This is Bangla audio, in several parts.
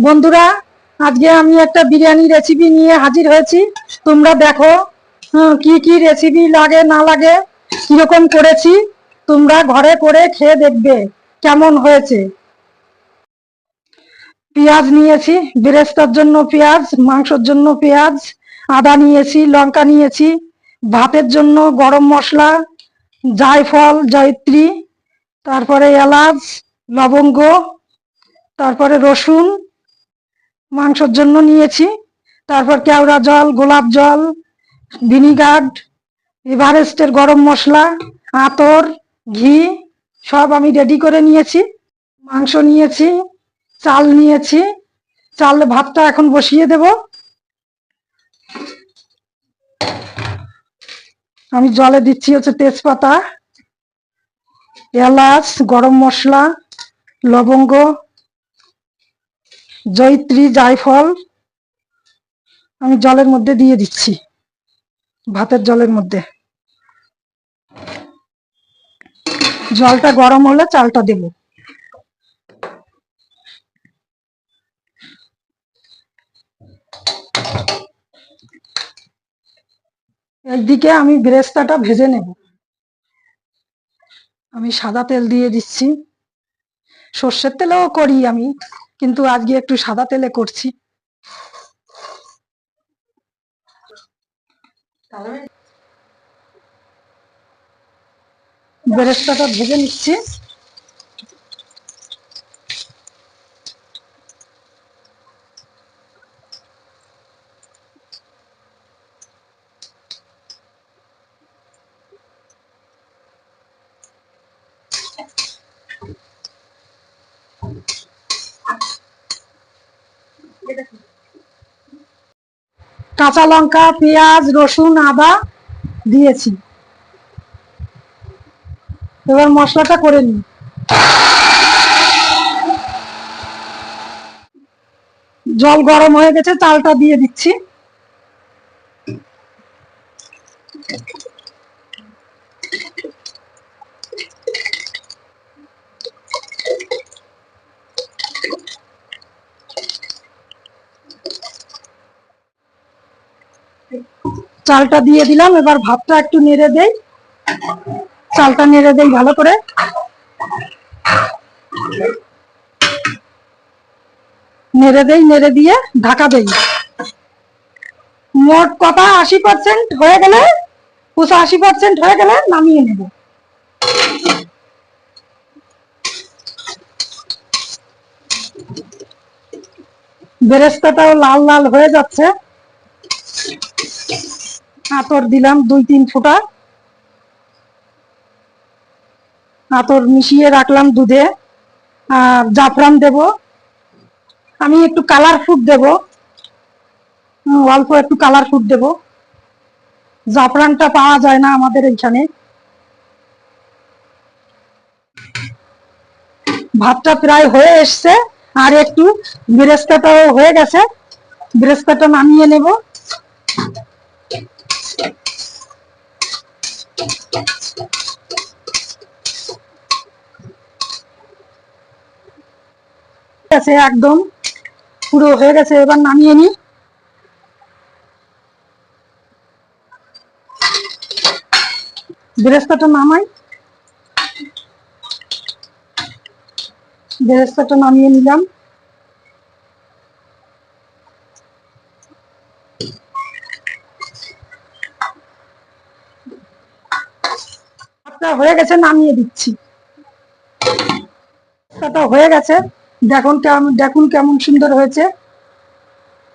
বন্ধুরা, আজকে আমি একটা বিরিয়ানি রেসিপি নিয়ে হাজির হয়েছি। তোমরা দেখো কি কি রেসিপি লাগে না লাগে, কিরকম করেছি। তোমরা ঘরে করে খেয়ে দেখবে কেমন হয়েছে। পেঁয়াজ নিয়েছি, বেরেস্তার জন্য পেঁয়াজ, মাংসের জন্য পেঁয়াজ, আদা নিয়েছি, লঙ্কা নিয়েছি, ভাতের জন্য গরম মশলা, জায়ফল, জয়িত্রী, তারপরে এলাচ, লবঙ্গ, তারপরে রসুন, মাংসের জন্য নিয়েছি। তারপর কেওড়া জল, গোলাপ জল, ভিনিগার, এভারেস্টের গরম মশলা, আতর, ঘি সব আমি রেডি করে নিয়েছি। মাংস নিয়েছি, চাল নিয়েছি। চাল ভাতটা এখন বসিয়ে দেব। আমি জলে দিচ্ছি হচ্ছে তেজপাতা, এলাচ, গরম মশলা, লবঙ্গ, জয়িত্রী, জায়ফল আমি জলের মধ্যে দিয়ে দিচ্ছি, ভাতের জলের মধ্যে। জলটা গরম হলে চালটা দেব। একদিকে আমি বেরেস্তাটা ভেজে নেব। আমি সাদা তেল দিয়ে দিচ্ছি। সর্ষের তেলেও করি আমি, কিন্তু আজকে একটু সাদা তেলে করছি। বেরেস্তাটা ভেজে নিচ্ছি। কাঁচা লঙ্কা, পেঁয়াজ, রসুন, আদা দিয়েছি। এবার মশলাটা করে নিই। জল গরম হয়ে গেছে, চালটা দিয়ে দিচ্ছি। চালটা দিয়ে দিলাম। এবার ভাতটা একটু নেড়ে দেই। চালটা নেড়ে দেই ভালো করে। নেড়ে দেই, নেড়ে দিয়ে ঢাকা দেই। মোট কথা 80% হয়ে গেলে, 85% হয়ে গেলে নামিয়ে নেব। বেরেস্তাটাও লাল লাল হয়ে যাচ্ছে। আতর দিলাম 2-3 ফোঁটা। আতর মিশিয়ে রাখলাম দুধে। আর জাফরান দেব। আমি একটু কালার ফুড দেব, অল্প একটু কালার ফুড দেব। জাফরানটা পাওয়া যায় না আমাদের এখানে। ভাতটা প্রায় হয়ে এসছে, আর একটু। বেরেস্তাটাও হয়ে গেছে, বেরেস্তাটা নামিয়ে নেব। একদম পুরো হয়ে গেছে, এবার নামিয়ে নি। বেরেস্তাটা নামাই। বেরেস্তাটা নামিয়ে নিলাম। ভাতটা হয়ে গেছে, নামিয়ে দিচ্ছি। ভাতটা হয়ে গেছে। দেখুন দেখুন কেমন সুন্দর হয়েছে,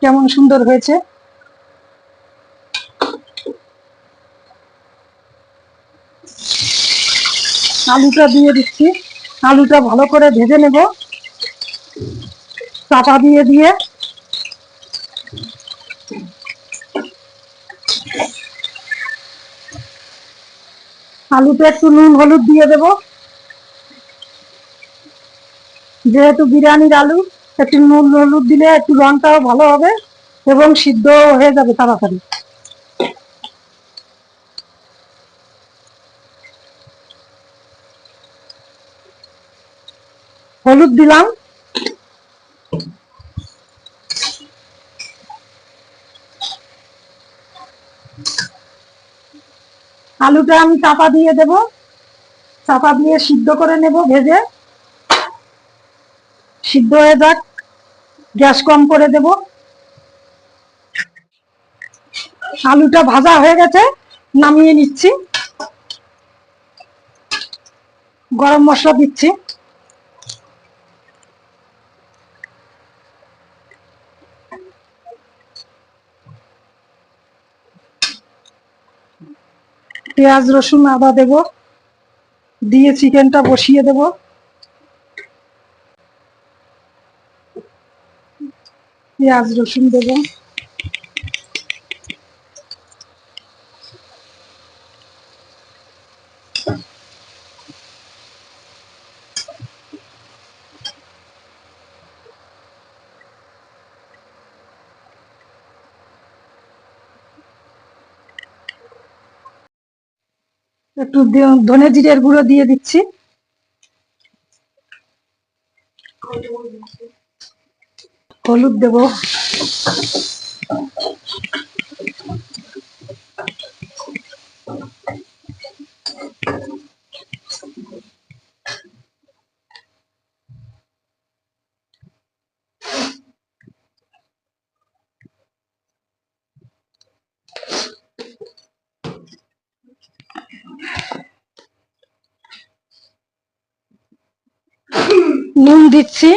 কেমন সুন্দর হয়েছে। আলুটা দিয়ে দিচ্ছি। আলুটা ভালো করে ভেজে নেব, চাপা দিয়ে দিয়ে। আলুতে একটু নুন হলুদ দিয়ে দেব, যেহেতু বিরিয়ানির আলু। একটু নুন হলুদ দিলে একটু রংটাও ভালো হবে এবং সিদ্ধ হয়ে যাবে তাড়াতাড়ি। হলুদ দিলাম। আলুটা আমি চাপা দিয়ে দেব, চাপা দিয়ে সিদ্ধ করে নেব ভেজে। সিদ্ধ হয়ে যাক, গ্যাস কম করে দেব। আলুটা ভাজা হয়ে গেছে, নামিয়ে নিচ্ছি। গরম মশলা দিচ্ছি। পেঁয়াজ রসুন আদা দেব, দিয়ে চিকেনটা বসিয়ে দেব। পেঁয়াজ রসুন দেব, একটু ধনে জিরের গুঁড়ো দিয়ে দিচ্ছি। হলুদ দেব, নুন দিচ্ছি।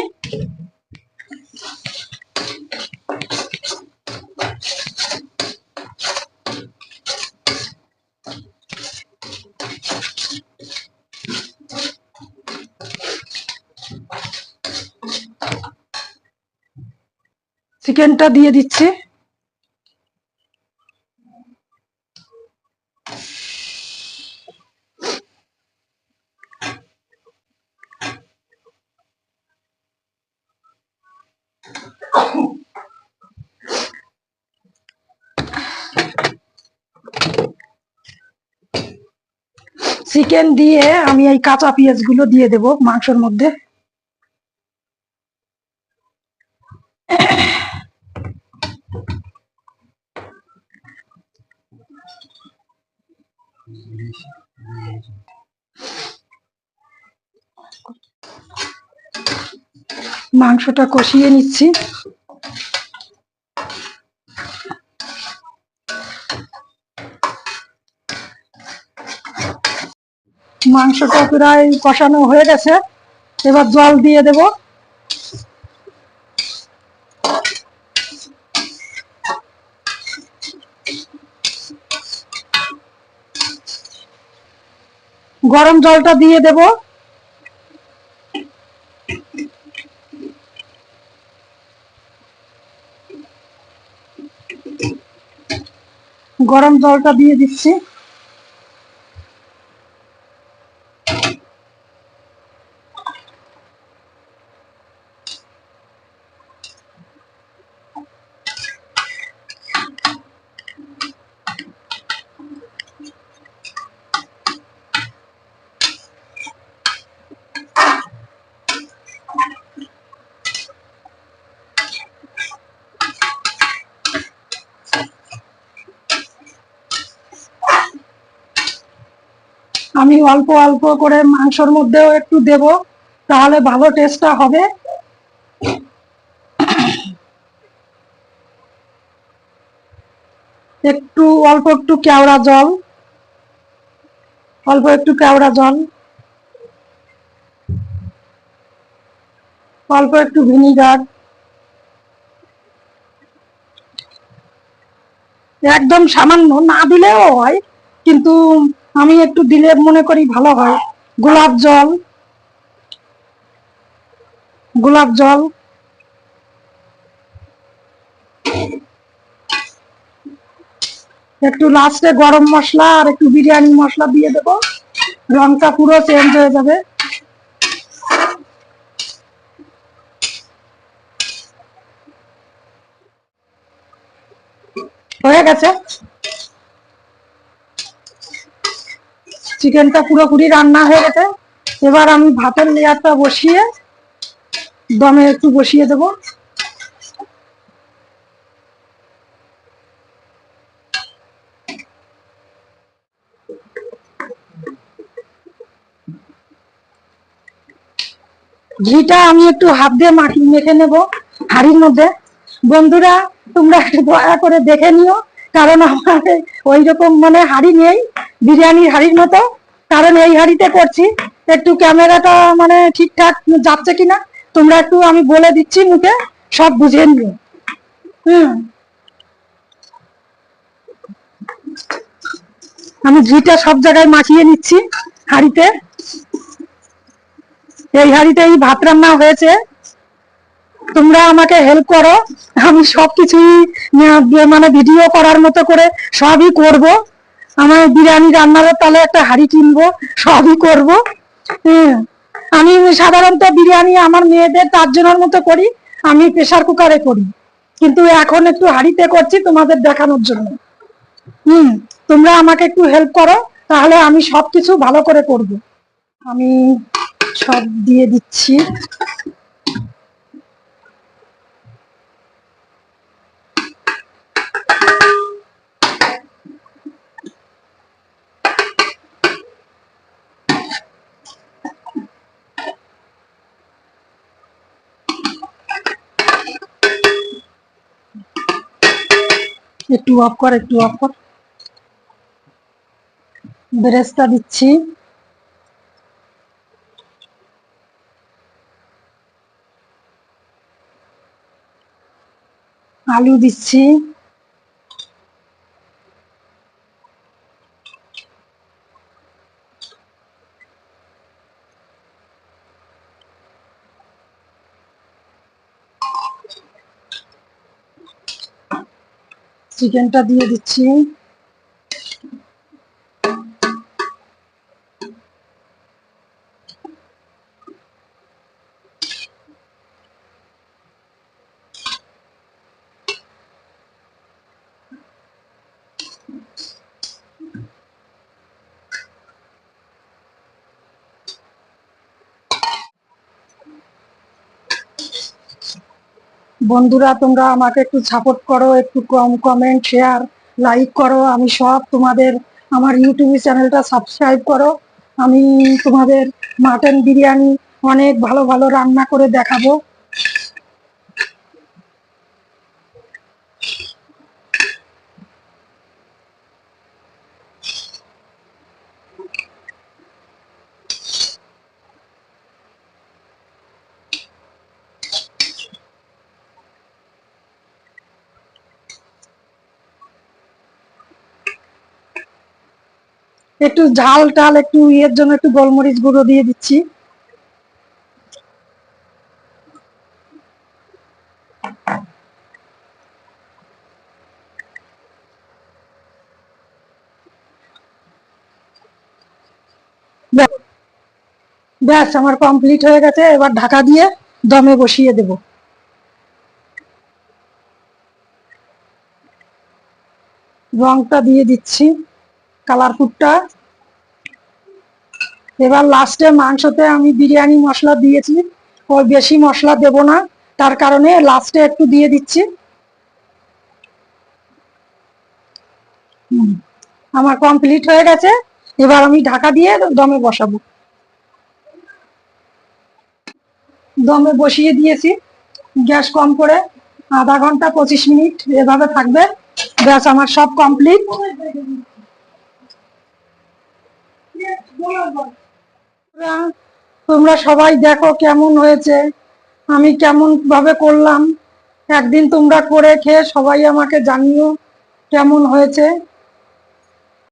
চিকেনটা দিয়ে দিচ্ছি। চিকেন দিয়ে আমি এই কাঁচা পেঁয়াজ গুলো দিয়ে দেব মাংসের মধ্যে। মাংসটা কষিয়ে নিচ্ছি। মাংসটা প্রায় কষানো হয়ে গেছে, এবার জল দিয়ে দেব। গরম জলটা দিয়ে দেব। গরম জলটা দিয়ে দিচ্ছি। আমি অল্প অল্প করে মাংসর মধ্যেও একটু দেব, তাহলে ভালো টেস্টটা হবে। একটু অল্প একটু কেওড়া জল, অল্প একটু কেওড়া জল, অল্প একটু ভিনিগার, একদম সামান্য, না দিলেও হয়, কিন্তু আমি একটু দিলে মনে করি ভালো হয়। গোলাপ জল, গোলাপ জল, একটু লাস্টে গরম মশলা আর একটু বিরিয়ানি মশলা দিয়ে দেব, রংটা পুরো চেঞ্জ হয়ে যাবে। হয়ে গেছে, চিকেনটা পুরোপুরি রান্না হয়ে গেছে। এবার আমি ভাতের লেয়ারটা বসিয়ে দমে একটু বসিয়ে দেব। ঘিটা আমি একটু হাত দিয়ে মেখে নেব হাঁড়ির মধ্যে। বন্ধুরা তোমরা একটু দয়া করে দেখে নিও, কারণ আমার ওই রকম মানে হাঁড়ি নেই বিরিয়ানির হাঁড়ির মতো, কারণ এই হাঁড়িতে করছি। একটু ক্যামেরাটা মানে ঠিকঠাক যাচ্ছে কিনা তোমরা একটু আমি বলে দিচ্ছি, মুখে সব বুঝে নিও। আমি ঘিটা সব জায়গায় মাখিয়ে নিচ্ছি হাঁড়িতে। এই হাঁড়িতেই ভাত রান্না হয়েছে, তোমরা আমাকে হেল্প করো, আমি সবকিছুই মানে ভিডিও করার মতো করে সবই করব। আমার বিরিয়ানি রান্নার তাহলে একটা হাঁড়ি কিনবো, সবই করব। আমি সাধারণত বিরিয়ানি আমার মেয়েদের 4 জনের মতো করি, আমি প্রেসার কুকারে করি, কিন্তু এখন একটু হাঁড়িতে করছি তোমাদের দেখানোর জন্য। তোমরা আমাকে একটু হেল্প করো, তাহলে আমি সবকিছু ভালো করে করব। আমি সব দিয়ে দিচ্ছি। একটু অফ কর, একটু অফ কর। বেরেস্তা দিচ্ছি, আলু দিচ্ছি, চিকেনটা দিয়ে দিচ্ছি, বন্ধুরা তোমরা আমাকে একটু সাপোর্ট করো, একটু কমেন্ট শেয়ার লাইক করো। আমি সব তোমাদের আমার ইউটিউব চ্যানেলটা সাবস্ক্রাইব করো। আমি তোমাদের মাটন বিরিয়ানি অনেক ভালো ভালো রান্না করে দেখাবো। একটু ঝাল টাল একটু ইয়ের জন্য একটু গোলমরিচ গুঁড়ো দিয়ে দিচ্ছি। ব্যাস আমার কমপ্লিট হয়ে গেছে, এবার ঢাকা দিয়ে দমে বসিয়ে দেব। রংটা দিয়ে দিচ্ছি, কালার ফুডটা। এবার লাস্টে মাংসতে আমি বিরিয়ানি মশলা দিয়েছি, ওই বেশি মশলা দেব না, তার কারণে লাস্টে একটু দিয়ে দিচ্ছি। আমার কমপ্লিট হয়ে গেছে, এবার আমি ঢাকা দিয়ে দমে বসাবো। দমে বসিয়ে দিয়েছি গ্যাস কম করে, আধা ঘন্টা 25 মিনিট এভাবে থাকবে। ব্যাস আমার সব কমপ্লিট। তোমরা সবাই দেখো কেমন হয়েছে, আমি কেমন ভাবে করলাম। একদিন তোমরা করে খেয়ে সবাই আমাকে জানিও কেমন হয়েছে।